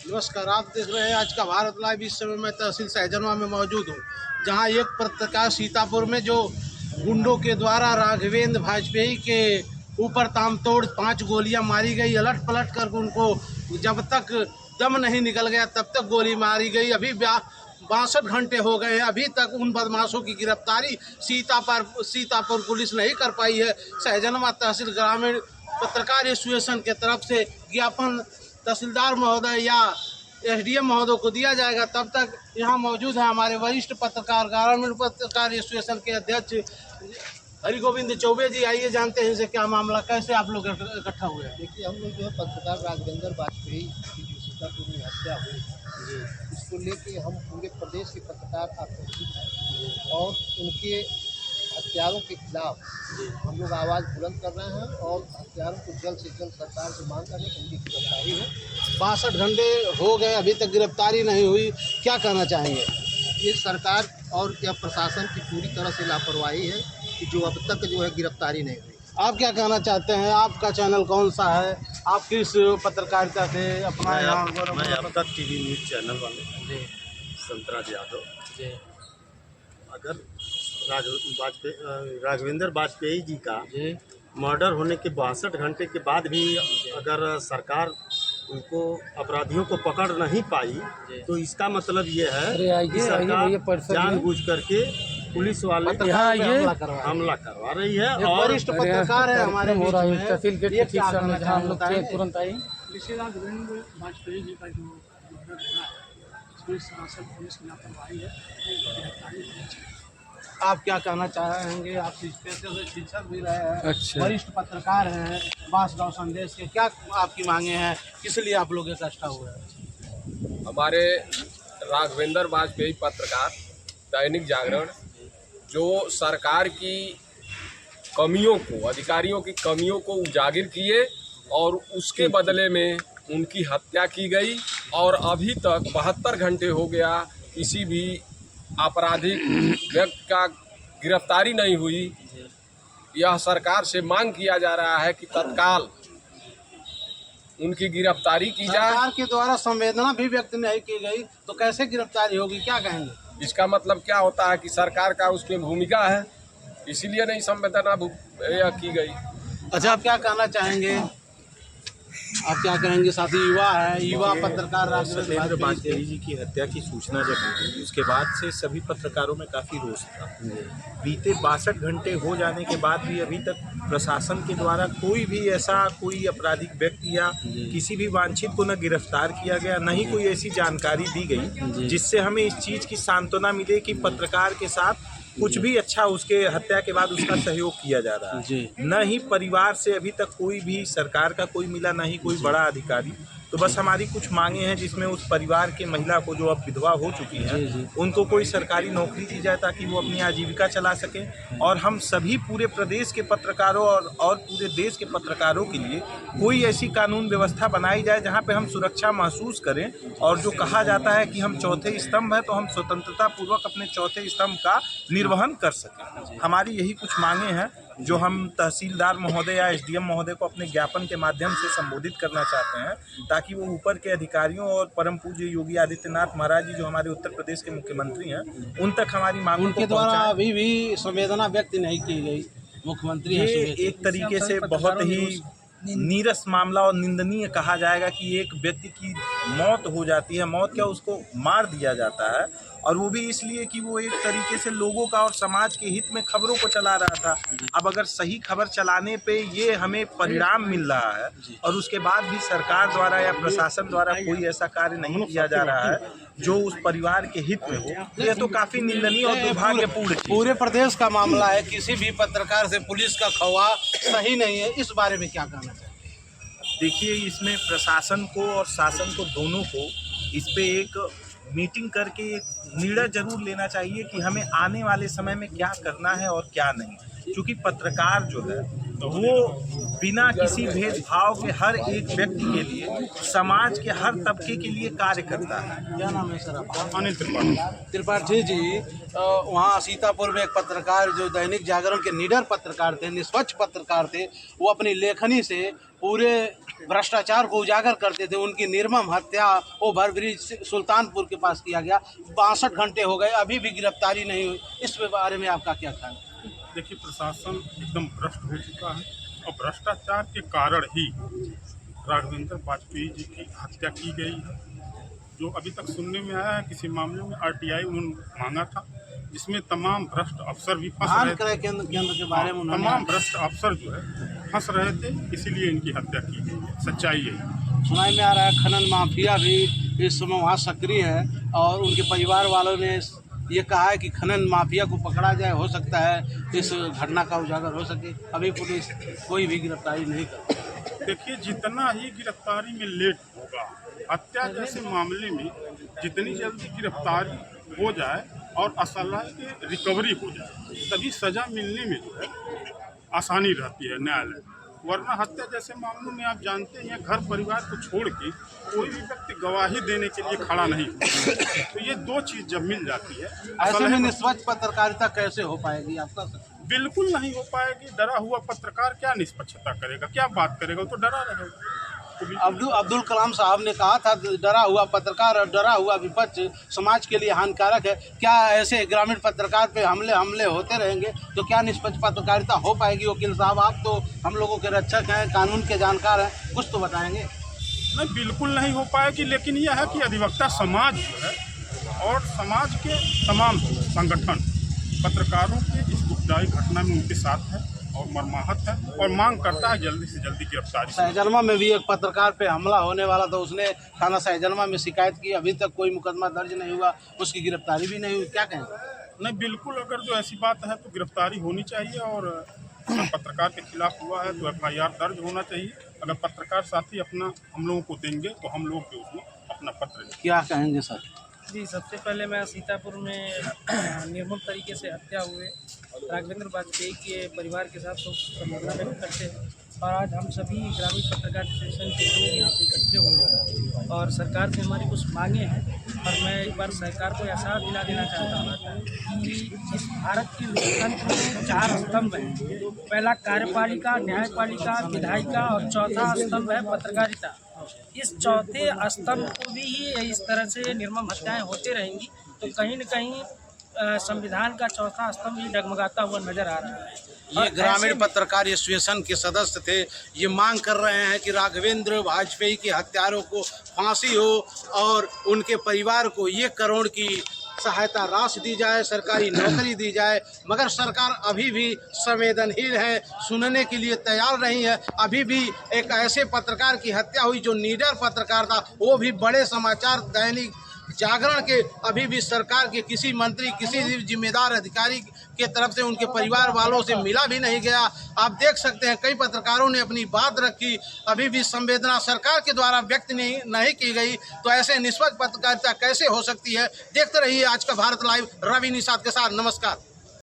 नमस्कार, आप देख रहे हैं आज का भारत लाइव। इस समय मैं तहसील सहजनवा में मौजूद हूँ, जहाँ एक पत्रकार सीतापुर में जो गुंडों के द्वारा राघवेंद्र वाजपेयी के ऊपर तामतोड़ 5 गोलियां मारी गई। अलट पलट कर उनको जब तक दम नहीं निकल गया तब तक गोली मारी गई। अभी 62 घंटे हो गए हैं, अभी तक उन बदमाशों की गिरफ्तारी सीतापुर पुलिस नहीं कर पाई है। सहजनवा तहसील ग्रामीण पत्रकार एसोसिएशन के तरफ से ज्ञापन तहसीलदार महोदय या एसडीएम महोदय को दिया जाएगा। तब तक यहाँ मौजूद है हमारे वरिष्ठ पत्रकार ग्रामीण पत्रकार एसोसिएशन के अध्यक्ष हरि गोविंद चौबे जी। आइए जानते हैं इसे क्या मामला, कैसे आप लोग इकट्ठा हुए हैं। देखिए, हम लोग जो है पत्रकार राघवेंद्र वाजपेयी की जो सीतापुर में हत्या हुई जी, इसको लेके हम पूरे प्रदेश के पत्रकार आक्रोशित हैं और उनके हत्यारों के खिलाफ हम लोग आवाज़ बुलंद कर रहे हैं और हत्यारों को जल्द से जल्द सरकार से मांग कर उनकी गिरफ्तारी हो। 62 घंटे हो गए, अभी तक गिरफ्तारी नहीं हुई, क्या कहना चाहेंगे? ये सरकार और या प्रशासन की पूरी तरह से लापरवाही है कि जो अब तक जो है गिरफ्तारी नहीं हुई। आप क्या कहना चाहते हैं? आपका चैनल कौन सा है? आप किस पत्रकारिता से अपना यहाँ? मैं आपका टीवी न्यूज़ चैनल वाले जी संतराज यादव। जी अगर राघवेंद्र वाजपेयी जी का जी मर्डर होने के 62 घंटे के बाद भी अगर सरकार उनको अपराधियों को पकड़ नहीं पाई तो इसका मतलब ये है कि सरकार जानबूझ करके पुलिस वाले हमला करवा रही है। और वरिष्ठ पत्रकार है हमारे तहसील के ठीक सामने जहाँ हम लोग थे तुरंत आई। राघवेंद्र वाजपेयी जी का जो मर्डर हुआ है, इसमें सरासर पुलिस की लापरवाही है। गिरफ्तारी होनी चाहिए। आप क्या कहना चाहेंगे? आप इस पेशे से शिक्षक भी रहे हैं, अच्छा। वरिष्ठ पत्रकार हैं बांसगांव संदेश के, क्या आपकी मांगे हैं? किस लिए आप लोग इकट्ठा हुए हैं? हमारे राघवेंद्र वाजपेयी पत्रकार दैनिक जागरण जो सरकार की कमियों को, अधिकारियों की कमियों को उजागर किए और उसके बदले में उनकी हत्या की गई और अभी तक 72 घंटे हो गया किसी भी आपराधिक व्यक्ति का गिरफ्तारी नहीं हुई। यह सरकार से मांग किया जा रहा है कि तत्काल उनकी गिरफ्तारी की जाए। सरकार के द्वारा संवेदना भी व्यक्त नहीं की गई तो कैसे गिरफ्तारी होगी, क्या कहेंगे? इसका मतलब क्या होता है कि सरकार का उसमें भूमिका है, इसीलिए नहीं संवेदना की गई। अच्छा, आप क्या कहना चाहेंगे? आप क्या कहेंगे? साथी युवा है, युवा पत्रकार राघवेंद्र वाजपेयी जी की हत्या की सूचना जब मिली उसके बाद से सभी पत्रकारों में काफ़ी रोष था। बीते 62 घंटे हो जाने के बाद भी अभी तक प्रशासन के द्वारा कोई आपराधिक व्यक्ति या किसी भी वांछित को न गिरफ्तार किया गया, न ही कोई ऐसी जानकारी दी गई जिससे हमें इस चीज़ की सांत्वना मिले कि पत्रकार के साथ कुछ भी अच्छा उसके हत्या के बाद उसका सहयोग किया जा रहा है। न ही परिवार से अभी तक कोई भी सरकार का कोई मिला, न ही कोई बड़ा अधिकारी। तो बस हमारी कुछ मांगे हैं जिसमें उस परिवार के महिला को जो अब विधवा हो चुकी है उनको कोई सरकारी नौकरी दी जाए ताकि वो अपनी आजीविका चला सकें। और हम सभी पूरे प्रदेश के पत्रकारों और पूरे देश के पत्रकारों के लिए कोई ऐसी कानून व्यवस्था बनाई जाए जहाँ पे हम सुरक्षा महसूस करें। और जो कहा जाता है कि हम चौथे स्तंभ हैं तो हम स्वतंत्रता पूर्वक अपने चौथे स्तंभ का निर्वहन कर सकें। हमारी यही कुछ मांगे हैं जो हम तहसीलदार महोदय या एसडीएम महोदय को अपने ज्ञापन के माध्यम से संबोधित करना चाहते हैं ताकि वो ऊपर के अधिकारियों और परम पूज्य योगी आदित्यनाथ महाराज जी जो हमारे उत्तर प्रदेश के मुख्यमंत्री हैं उन तक हमारी मांगों उनके द्वारा अभी भी संवेदना व्यक्त नहीं की गई। मुख्यमंत्री ये एक तरीके से बहुत ही नीरस मामला और निंदनीय कहा जाएगा कि एक व्यक्ति की मौत हो जाती है, मौत क्या उसको मार दिया जाता है, और वो भी इसलिए कि वो एक तरीके से लोगों का और समाज के हित में खबरों को चला रहा था। अब अगर सही खबर चलाने पे ये हमें परिणाम मिल रहा है और उसके बाद भी सरकार द्वारा या प्रशासन द्वारा कोई ऐसा कार्य नहीं किया जा रहा है जो उस परिवार के हित में हो, यह तो काफ़ी निंदनीय और दुर्भाग्यपूर्ण। पूरे प्रदेश का मामला है, किसी भी पत्रकार से पुलिस का खौवा सही नहीं है, इस बारे में क्या कहना चाहिए? देखिए, इसमें प्रशासन को और शासन को दोनों को इस पे एक मीटिंग करके एक निर्णय जरूर लेना चाहिए कि हमें आने वाले समय में क्या करना है और क्या नहीं। क्योंकि पत्रकार जो है वो बिना किसी भेदभाव के हर एक व्यक्ति के लिए, समाज के हर तबके के लिए कार्य करता है। क्या नाम है सर आपका? अनिल त्रिपाठी। त्रिपाठी जी, वहाँ सीतापुर में एक पत्रकार जो दैनिक जागरण के निडर पत्रकार थे, निष्पक्ष पत्रकार थे, वो अपनी लेखनी से पूरे भ्रष्टाचार को उजागर करते थे, उनकी निर्मम हत्या ओवरब्रिज सुल्तानपुर के पास किया गया। 62 घंटे हो गए, अभी भी गिरफ्तारी नहीं हुई। इस बारे में आपका क्या ख्याल है? देखिए, प्रशासन एकदम भ्रष्ट हो चुका है और भ्रष्टाचार के कारण ही राघवेंद्र वाजपेयी जी की हत्या की गई है। जो अभी तक सुनने में आया है, किसी मामले में RTI उन्होंने मांगा था, जिसमें तमाम भ्रष्ट अफसर भी फंस रहे थे। केंद्र के बारे में तमाम भ्रष्ट अफसर जो है फंस रहे थे, इसीलिए इनकी हत्या की गई है। सच्चाई यही सुनाई में आ रहा है खनन माफिया भी इस समय वहाँ सक्रिय है और उनके परिवार वालों ने ये कहा है कि खनन माफिया को पकड़ा जाए, हो सकता है इस घटना का उजागर हो सके। अभी पुलिस कोई भी गिरफ्तारी नहीं कर। देखिए, जितना ही गिरफ्तारी में लेट होगा, हत्या जैसे मामले में जितनी जल्दी गिरफ्तारी हो जाए और असला की रिकवरी हो जाए, तभी सज़ा मिलने में जो है आसानी रहती है न्यायालय। वरना हत्या जैसे मामलों में आप जानते हैं, घर परिवार को छोड़ के कोई भी व्यक्ति गवाही देने के लिए खड़ा नहीं होता। तो ये दो चीज़ जब मिल जाती है, ऐसे में निष्पक्ष पत्रकारिता कैसे हो पाएगी आपका? बिल्कुल नहीं हो पाएगी। डरा हुआ पत्रकार क्या निष्पक्षता करेगा, क्या बात करेगा? वो तो डरा रहेगा। अब्दुल कलाम साहब ने कहा था, डरा हुआ पत्रकार और डरा हुआ विपक्ष समाज के लिए हानिकारक है। क्या ऐसे ग्रामीण पत्रकार पे हमले होते रहेंगे तो क्या निष्पक्ष पत्रकारिता हो पाएगी? वकील साहब, आप तो हम लोगों के रक्षक हैं, कानून के जानकार हैं, कुछ तो बताएंगे। नहीं, बिल्कुल नहीं हो पाएगी। लेकिन यह है कि अधिवक्ता समाज जो है और समाज के तमाम संगठन पत्रकारों के इस दुखदायी घटना में उनके साथ है और मर्माहत है और मांग करता है जल्दी से जल्दी गिरफ्तारी। सहजनवा में भी एक पत्रकार पे हमला होने वाला था, उसने थाना सहजनवा में शिकायत की, अभी तक कोई मुकदमा दर्ज नहीं हुआ, उसकी गिरफ्तारी भी नहीं हुई। क्या कहें? नहीं, बिल्कुल, अगर जो ऐसी बात है तो गिरफ्तारी होनी चाहिए और अगर पत्रकार के खिलाफ हुआ है तो FIR दर्ज होना चाहिए। अगर पत्रकार साथी अपना हम लोगों को देंगे तो हम लोग भी उसमें अपना पत्र। क्या कहेंगे सर? जी, सबसे पहले मैं सीतापुर में निर्मम तरीके से हत्या हुए राघवेंद्र वाजपेयी के परिवार के साथ तो संवेदना व्यक्त करते हैं और आज हम सभी ग्रामीण पत्रकार एसोसिएशन के लोग यहाँ पे इकट्ठे हुए हैं और सरकार से हमारी कुछ मांगे हैं। और मैं एक बार सरकार को एहसास दिला देना चाहता हूँ कि इस भारत के लोकतंत्र में 4 स्तंभ हैं। पहला कार्यपालिका, न्यायपालिका, विधायिका और चौथा स्तंभ है पत्रकारिता। इस चौथे स्तंभ को भी इस तरह से निर्मम हत्याएं होते रहेंगी तो कहीं न कहीं संविधान का चौथा स्तंभ ही डगमगाता हुआ नजर आ रहा है। ये ग्रामीण पत्रकार एसोसिएशन के सदस्य थे, ये मांग कर रहे हैं कि राघवेंद्र वाजपेयी के हत्यारों को फांसी हो और उनके परिवार को 1 करोड़ की सहायता राशि दी जाए, सरकारी नौकरी दी जाए। मगर सरकार अभी भी संवेदनहीन है, सुनने के लिए तैयार नहीं है। अभी भी एक ऐसे पत्रकार की हत्या हुई जो निडर पत्रकार था, वो भी बड़े समाचार दैनिक जागरण के, अभी भी सरकार के किसी मंत्री, किसी जिम्मेदार अधिकारी के तरफ से उनके परिवार वालों से मिला भी नहीं गया। आप देख सकते हैं कई पत्रकारों ने अपनी बात रखी, अभी भी संवेदना सरकार के द्वारा व्यक्त नहीं की गई। तो ऐसे निष्पक्ष पत्रकारिता कैसे हो सकती है? देखते रहिए आज का भारत लाइव। रवि निषाद के साथ, नमस्कार।